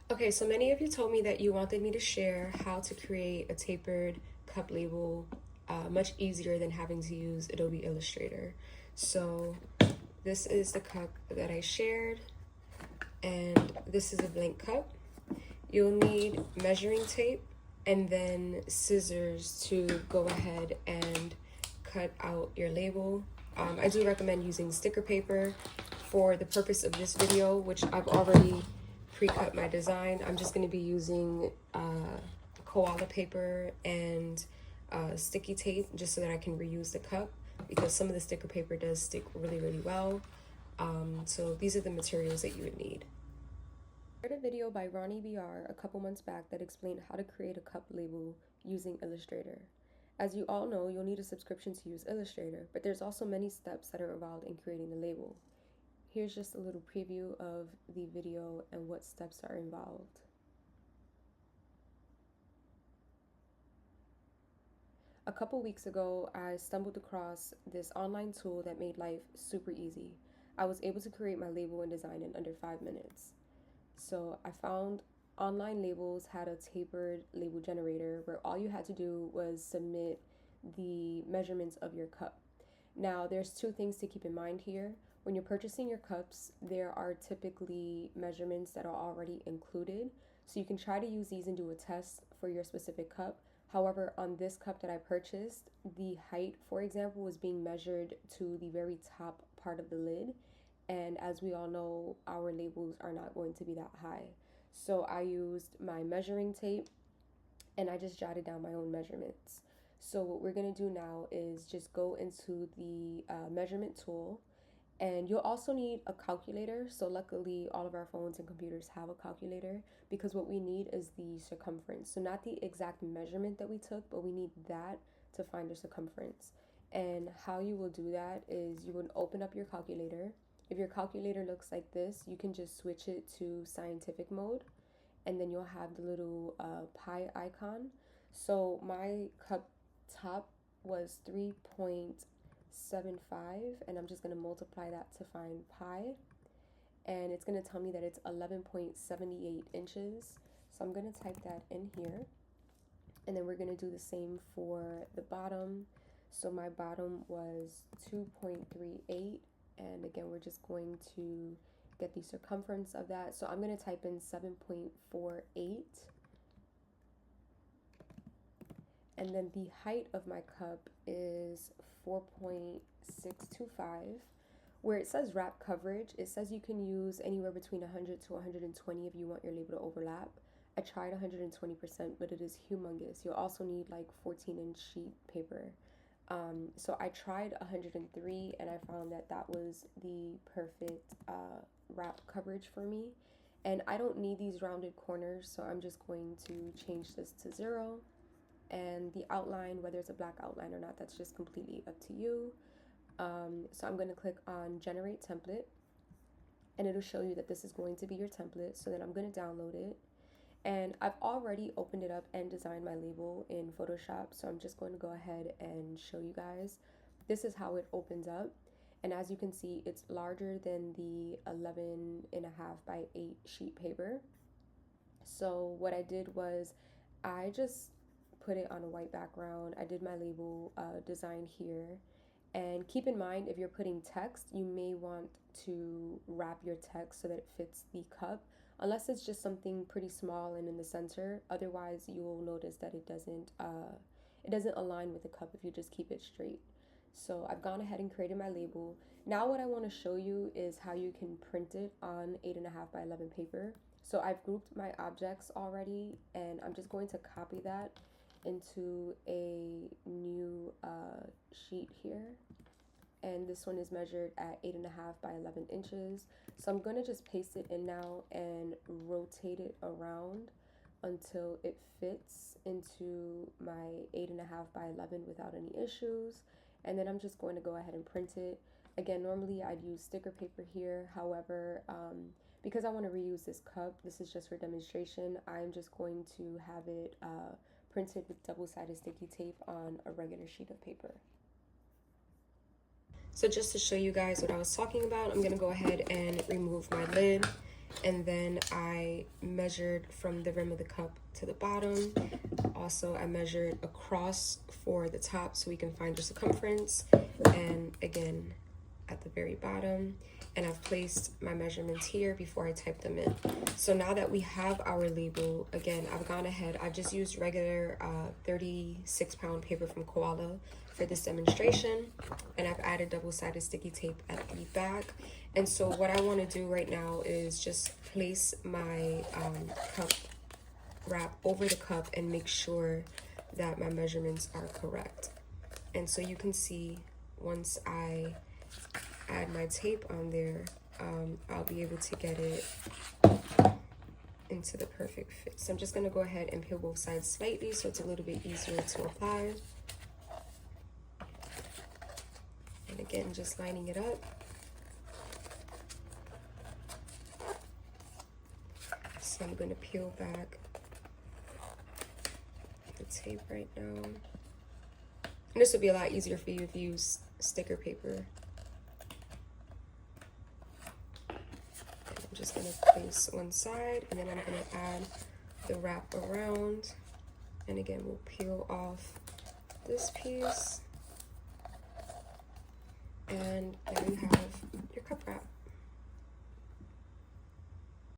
Okay, so many of you told me that you wanted me to share how to create a tapered cup label much easier than having to use Adobe Illustrator. So this is the cup that I shared, and this is a blank cup. You'll need measuring tape and then scissors to go ahead and cut out your label. I do recommend using sticker paper for the purpose of this video, which I've already pre-cut my design. I'm just going to be using koala paper and sticky tape just so that I can reuse the cup, because some of the sticker paper does stick really well. So these are the materials that you would need. I heard a video by Ronnie BR a couple months back that explained how to create a cup label using Illustrator. As you all know, you'll need a subscription to use Illustrator, but there's also many steps that are involved in creating the label. Here's just a little preview of the video and what steps are involved. A couple weeks ago, I stumbled across this online tool that made life super easy. I was able to create my label and design in under 5 minutes. So I found Online Labels had a tapered label generator where all you had to do was submit the measurements of your cup. Now, there's two things to keep in mind here. When you're purchasing your cups, there are typically measurements that are already included. So you can try to use these and do a test for your specific cup. However, on this cup that I purchased, the height, for example, was being measured to the very top part of the lid. And as we all know, our labels are not going to be that high. So I used my measuring tape and I just jotted down my own measurements. So what we're going to do now is just go into the measurement tool, and you'll also need a calculator. So luckily all of our phones and computers have a calculator, because what we need is the circumference. So not the exact measurement that we took, but we need that to find the circumference. And how you will do that is you would open up your calculator. If your calculator looks like this, you can just switch it to scientific mode, and then you'll have the little pi icon. So my cup top was 3.75, and I'm just going to multiply that to find pi, and it's going to tell me that it's 11.78 inches. So I'm going to type that in here, and then we're going to do the same for the bottom. So my bottom was 2.38, and again we're just going to get the circumference of that. So I'm going to type in 7.48, and then the height of my cup is 4.625. Where it says wrap coverage, it says you can use anywhere between 100 to 120 if you want your label to overlap. I tried 120%, but it is humongous. You'll also need like 14-inch sheet paper. So I tried 103, and I found that that was the perfect wrap coverage for me. And I don't need these rounded corners, so I'm just going to change this to 0. And the outline, whether it's a black outline or not, that's just completely up to you. So I'm going to click on Generate Template, and it'll show you that this is going to be your template. So then I'm going to download it. And I've already opened it up and designed my label in Photoshop, so I'm just going to go ahead and show you guys. This is how it opens up, and as you can see, it's larger than the 11.5 by 8 sheet paper. So what I did was I just put it on a white background. I did my label design here. And keep in mind, if you're putting text, you may want to wrap your text so that it fits the cup, unless it's just something pretty small and in the center. Otherwise, you will notice that it doesn't align with the cup if you just keep it straight. So I've gone ahead and created my label. Now what I want to show you is how you can print it on 8.5 by 11 paper. So I've grouped my objects already, and I'm just going to copy that into a new sheet here. And this one is measured at 8.5 by 11 inches. So I'm going to just paste it in now and rotate it around until it fits into my 8.5 by 11 without any issues. And then I'm just going to go ahead and print it. Again, normally I'd use sticker paper here. However, because I want to reuse this cup, this is just for demonstration, I'm just going to have it printed with double-sided sticky tape on a regular sheet of paper. So just to show you guys what I was talking about, I'm going to go ahead and remove my lid. And then I measured from the rim of the cup to the bottom. Also, I measured across for the top so we can find the circumference. And again, at the very bottom. And I've placed my measurements here before I type them in. So now that we have our label, again, I've gone ahead. I've just used regular 36-pound paper from Koala for this demonstration. And I've added double-sided sticky tape at the back. And so what I want to do right now is just place my cup wrap over the cup and make sure that my measurements are correct. And so you can see once I add my tape on there, I'll be able to get it into the perfect fit. So I'm just going to go ahead and peel both sides slightly so it's a little bit easier to apply. And again, just lining it up. So I'm going to peel back the tape right now. And this will be a lot easier for you if you use sticker paper. I'm just going to place one side, and then I'm going to add the wrap around. And again, we'll peel off this piece. And there you have your cup wrap.